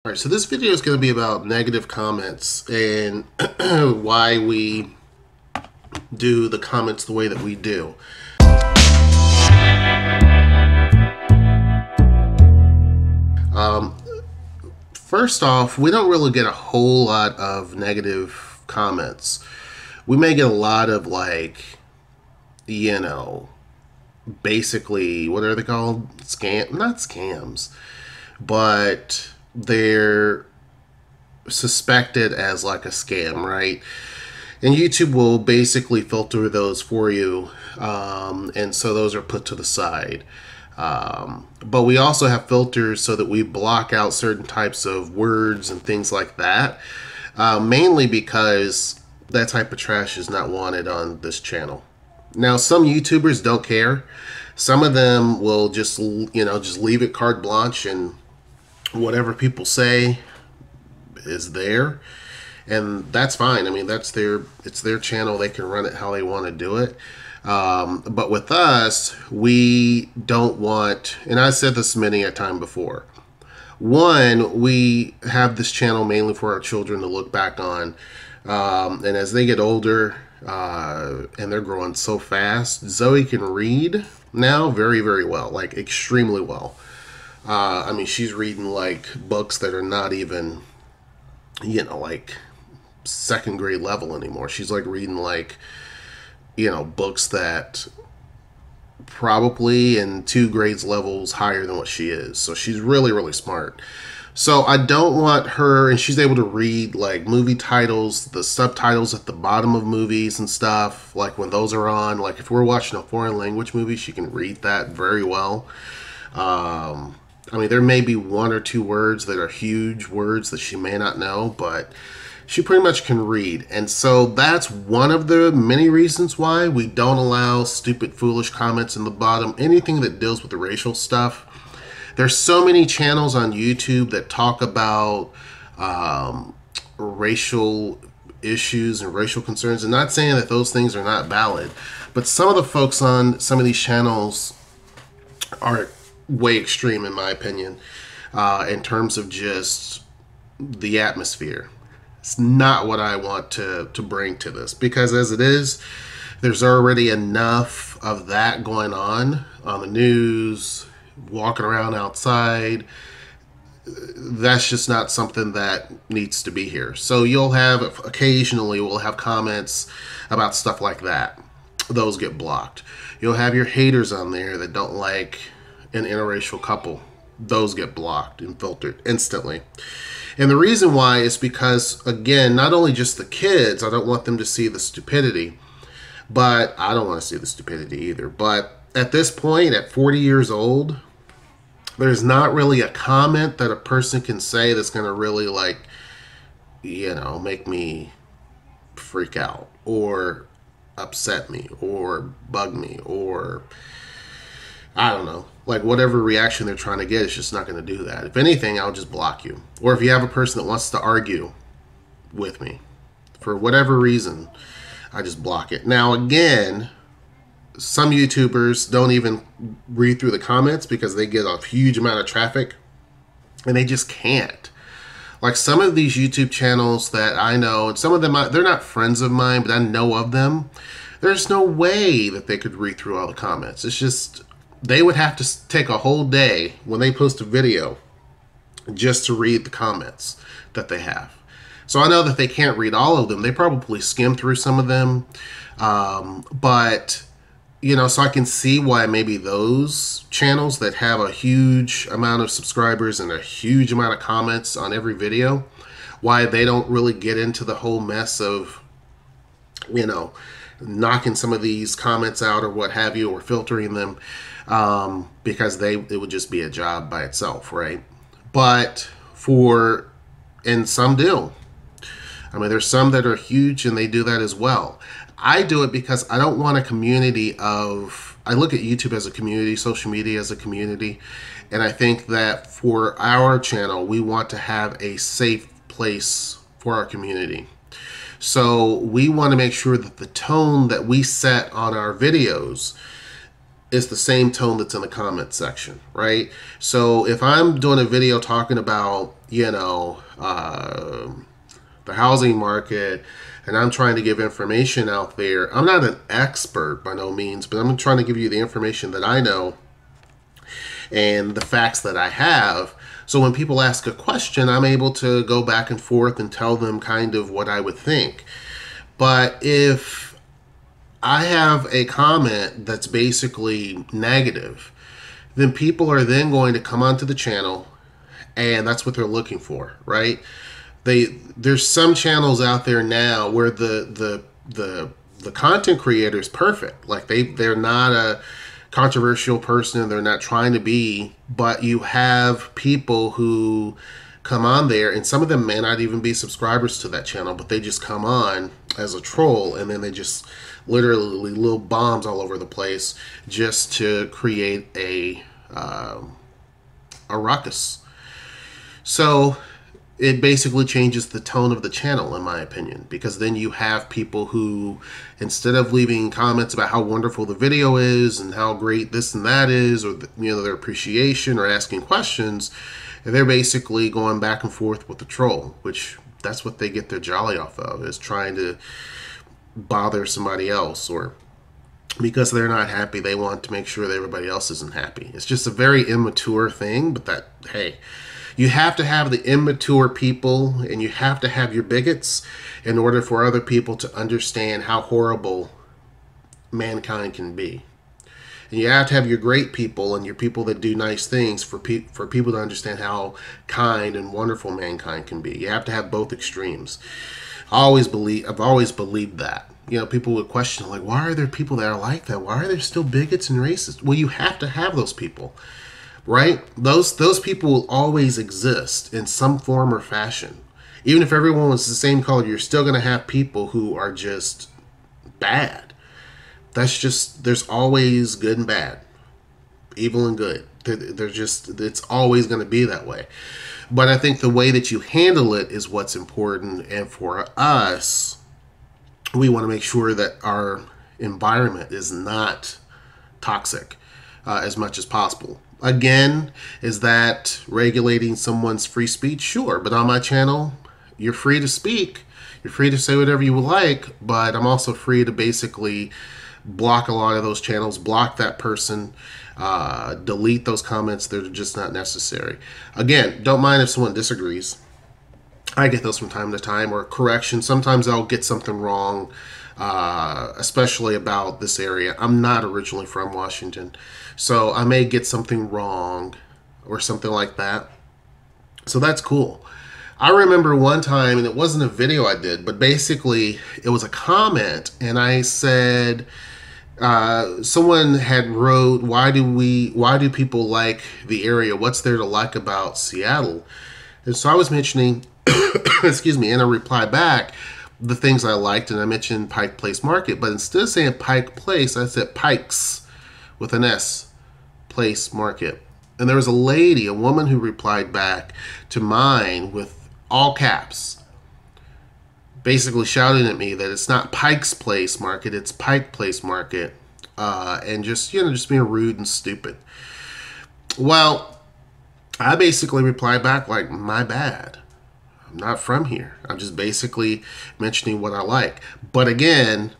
All right, so this video is going to be about negative comments and why we do the comments the way that we do. First off, we don't really get a whole lot of negative comments. We may get a lot of basically, what are they called? Not scams, but they're suspected as like a scam, right? And YouTube will basically filter those for you, and so those are put to the side. But we also have filters so that we block out certain types of words and things like that, mainly because that type of trash is not wanted on this channel. Now, some YouTubers don't care. Some of them will just leave it carte blanche, and whatever people say is there, and that's fine. I mean, it's their channel. They can run it how they want to do it. But with us, we don't want, and I said this many a time before, one, we have this channel mainly for our children to look back on, and as they get older, and they're growing so fast, Zoe can read now very, very well, like extremely well. I mean, she's reading like books that are not even, like second grade level anymore. She's like reading like, books that probably in 2 grades levels higher than what she is. So she's really, really smart. So I don't want her, and she's able to read like movie titles, the subtitles at the bottom of movies and stuff, like when those are on. Like if we're watching a foreign language movie, she can read that very well. I mean, there may be 1 or 2 words that are huge words that she may not know, but she pretty much can read. And so that's one of the many reasons why we don't allow stupid, foolish comments in the bottom, anything that deals with the racial stuff. There's so many channels on YouTube that talk about racial issues and racial concerns. And not saying that those things are not valid, but some of the folks on some of these channels are way extreme, in my opinion, in terms of just the atmosphere. It's not what I want to bring to this, because as it is, there's already enough of that going on the news, walking around outside. That's just not something that needs to be here. So you'll have, occasionally we'll have comments about stuff like that. Those get blocked. You'll have your haters on there that don't like an interracial couple. Those get blocked and filtered instantly. And the reason why is because, again, not only just the kids, I don't want them to see the stupidity, but I don't want to see the stupidity either. But at this point, at 40 years old, there's not really a comment that a person can say that's going to really, make me freak out or upset me or bug me, or I don't know, like whatever reaction they're trying to get, it's just not going to do that. If anything, I'll just block you. Or if you have a person that wants to argue with me for whatever reason, I just block it. Now, again, some YouTubers don't even read through the comments because they get a huge amount of traffic, and they just can't. Like some of these YouTube channels that I know, and some of them, they're not friends of mine, but I know of them. There's no way that they could read through all the comments. It's just, they would have to take a whole day when they post a video just to read the comments that they have. So I know that they can't read all of them. They probably skim through some of them. But, so I can see why maybe those channels that have a huge amount of subscribers and a huge amount of comments on every video, why they don't really get into the whole mess of, knocking some of these comments out or what have you, or filtering them, because it would just be a job by itself, right? But and some do. I mean, there's some that are huge and they do that as well. I do it because I don't want a community I look at YouTube as a community, social media as a community, and I think that for our channel, we want to have a safe place for our community. So we want to make sure that the tone that we set on our videos is the same tone that's in the comment section, right? So if I'm doing a video talking about, you know, the housing market, and I'm trying to give information out there. I'm not an expert by no means, but I'm trying to give you the information that I know and the facts that I have. So when people ask a question, I'm able to go back and forth and tell them kind of what I would think. But if I have a comment that's basically negative, then people are then going to come onto the channel, and that's what they're looking for, right? There's some channels out there now where the content creator is perfect. Like they're not a controversial person, they're not trying to be, but you have people who come on there, and some of them may not even be subscribers to that channel, but they just come on as a troll, and then they just literally little bombs all over the place just to create a ruckus. So it basically changes the tone of the channel, in my opinion, because then you have people who, instead of leaving comments about how wonderful the video is and how great this and that is, or their appreciation, or asking questions, they're basically going back and forth with the troll, which that's what they get their jolly off of, is trying to bother somebody else, or because they're not happy, they want to make sure that everybody else isn't happy. It's just a very immature thing, but that, hey, you have to have the immature people, and you have to have your bigots in order for other people to understand how horrible mankind can be. And you have to have your great people and your people that do nice things for people to understand how kind and wonderful mankind can be. You have to have both extremes. I've always believed that. People would question, like, why are there people that are like that? Why are there still bigots and racists? Well, you have to have those people. Right? Those people will always exist in some form or fashion. Even if everyone was the same color, you're still going to have people who are just bad. There's always good and bad, evil and good. It's always going to be that way. But I think the way that you handle it is what's important. And for us, we want to make sure that our environment is not toxic as much as possible. Again, is that regulating someone's free speech? Sure, but on my channel, you're free to speak. You're free to say whatever you would like, but I'm also free to basically block a lot of those channels, block that person, delete those comments that are just not necessary. Again, don't mind if someone disagrees. I get those from time to time, or correction. Sometimes I'll get something wrong, especially about this area. I'm not originally from Washington, so I may get something wrong or something like that. So that's cool. I remember one time, and it wasn't a video I did, but basically it was a comment, and I said, someone had wrote, why do people like the area? What's there to like about Seattle? And so I was mentioning, excuse me, and I replied back the things I liked, and I mentioned Pike Place Market, but instead of saying Pike Place, I said Pikes with an S, Place Market. And there was a woman who replied back to mine with all caps, basically shouting at me that it's not Pike's Place Market, it's Pike Place Market, and just being rude and stupid. Well, I basically replied back like, my bad. I'm not from here. I'm just basically mentioning what I like. But again,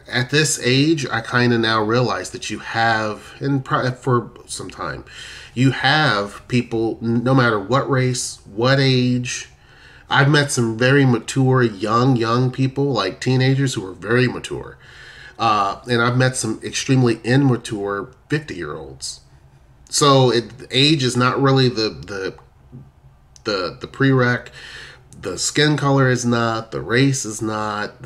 at this age, I kind of now realize that you have, and for some time, you have people, no matter what race, what age. I've met some very mature, young people, like teenagers who are very mature. And I've met some extremely immature 50-year-olds. So age is not really the prereq. The skin color is not, the race is not,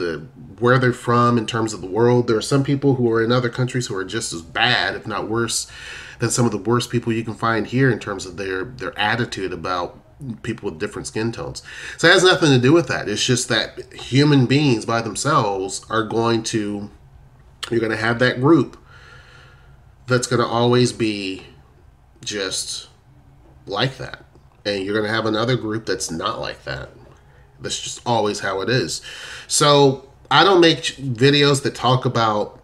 where they're from in terms of the world. There are some people who are in other countries who are just as bad, if not worse, than some of the worst people you can find here in terms of their attitude about people with different skin tones. So it has nothing to do with that. It's just that human beings by themselves you're going to have that group that's going to always be just like that. And you're going to have another group that's not like that. That's just always how it is. So I don't make videos that talk about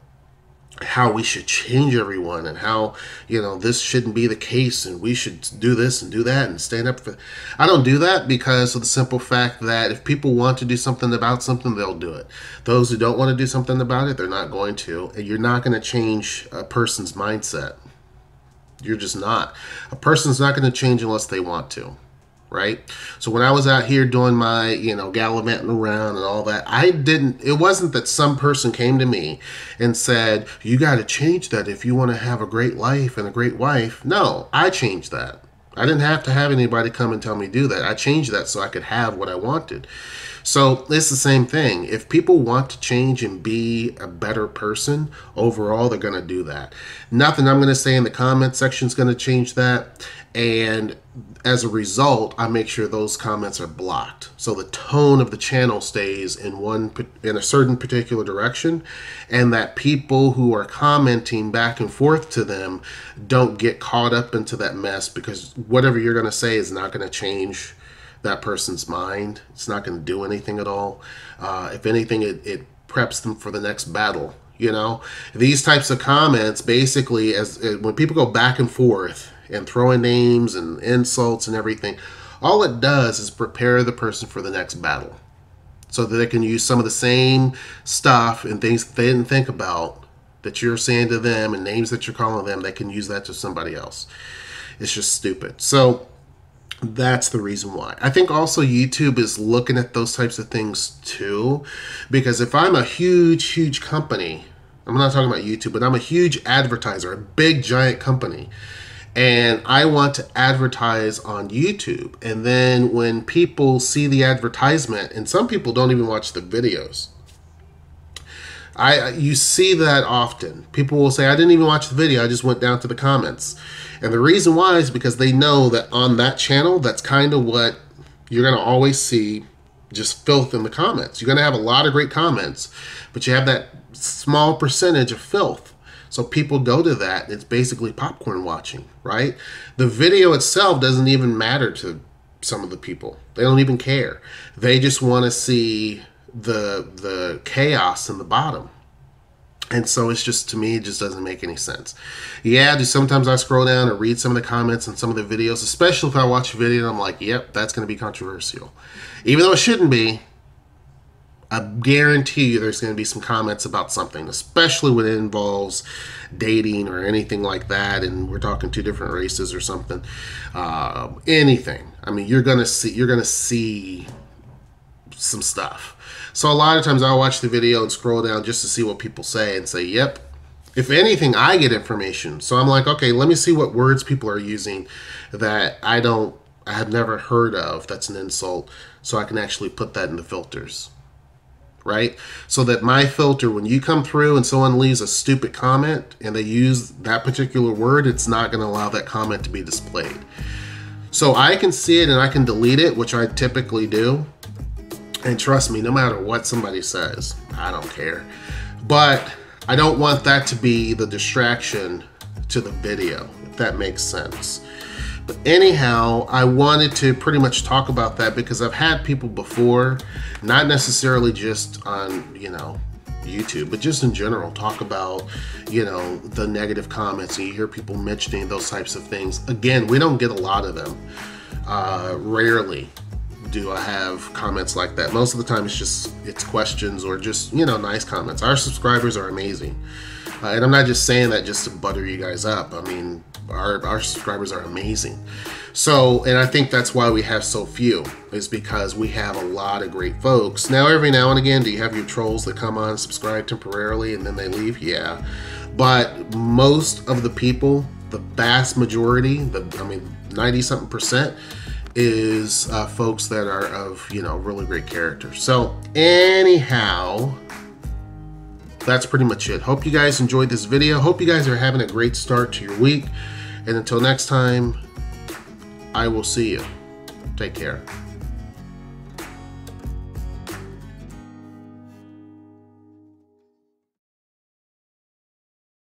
how we should change everyone, and how, you know, this shouldn't be the case, and we should do this and do that and stand up for. I don't do that because of the simple fact that if people want to do something about something, they'll do it. Those who don't want to do something about it, they're not going to. And you're not going to change a person's mindset. You're just not. A person's not going to change unless they want to. Right? So when I was out here doing my, you know, gallivanting around and all that, it wasn't that some person came to me and said, you got to change that if you want to have a great life and a great wife. No, I changed that. I didn't have to have anybody come and tell me to do that. I changed that so I could have what I wanted. So it's the same thing. If people want to change and be a better person overall, they're going to do that. Nothing I'm going to say in the comment section is going to change that. And as a result, I make sure those comments are blocked. So the tone of the channel stays in a certain particular direction, and that people who are commenting back and forth to them don't get caught up into that mess, because whatever you're going to say is not going to change that person's mind. It's not going to do anything at all. If anything, it preps them for the next battle. You know, these types of comments basically, when people go back and forth and throwing names and insults and everything, all it does is prepare the person for the next battle, so that they can use some of the same stuff and things that they didn't think about that you're saying to them, and names that you're calling them. They can use that to somebody else. It's just stupid. So that's the reason why. I think also YouTube is looking at those types of things too, because if I'm a huge company, I'm not talking about YouTube, but I'm a huge advertiser, a big giant company, and I want to advertise on YouTube. And then when people see the advertisement, and some people don't even watch the videos, you see that often. People will say, I didn't even watch the video, I just went down to the comments. And the reason why is because they know that on that channel, that's kind of what you're going to always see, just filth in the comments. You're going to have a lot of great comments, but you have that small percentage of filth. So people go to that. It's basically popcorn watching, right? The video itself doesn't even matter to some of the people. They don't even care. They just want to see the chaos in the bottom. And so it's just, to me, it just doesn't make any sense. Yeah, just sometimes I scroll down and read some of the comments and some of the videos, especially if I watch a video and I'm like, yep, that's going to be controversial. Even though it shouldn't be, I guarantee you there's going to be some comments about something, especially when it involves dating or anything like that, and we're talking two different races or something. Anything. I mean, you're going to see some stuff. So a lot of times I'll watch the video and scroll down just to see what people say and say, yep. If anything, I get information. So I'm like, okay, let me see what words people are using that I have never heard of, that's an insult, so I can actually put that in the filters. Right? So that my filter, when you come through and someone leaves a stupid comment and they use that particular word, it's not going to allow that comment to be displayed. So I can see it and I can delete it, which I typically do. And trust me, no matter what somebody says, I don't care. But I don't want that to be the distraction to the video, if that makes sense. But anyhow, I wanted to pretty much talk about that because I've had people before, not necessarily just on, you know, YouTube, but just in general, talk about, you know, the negative comments, and you hear people mentioning those types of things. Again, we don't get a lot of them. Rarely do I have comments like that. Most of the time it's questions or just, you know, nice comments. Our subscribers are amazing. And I'm not just saying that just to butter you guys up. I mean, our subscribers are amazing. So, and I think that's why we have so few, is because we have a lot of great folks. Now, every now and again, do you have your trolls that come on, subscribe temporarily, and then they leave? Yeah. But most of the people, the vast majority, 90-something%, is folks that are of, you know, really great character. So anyhow, that's pretty much it. Hope you guys enjoyed this video. Hope you guys are having a great start to your week. And until next time, I will see you. Take care.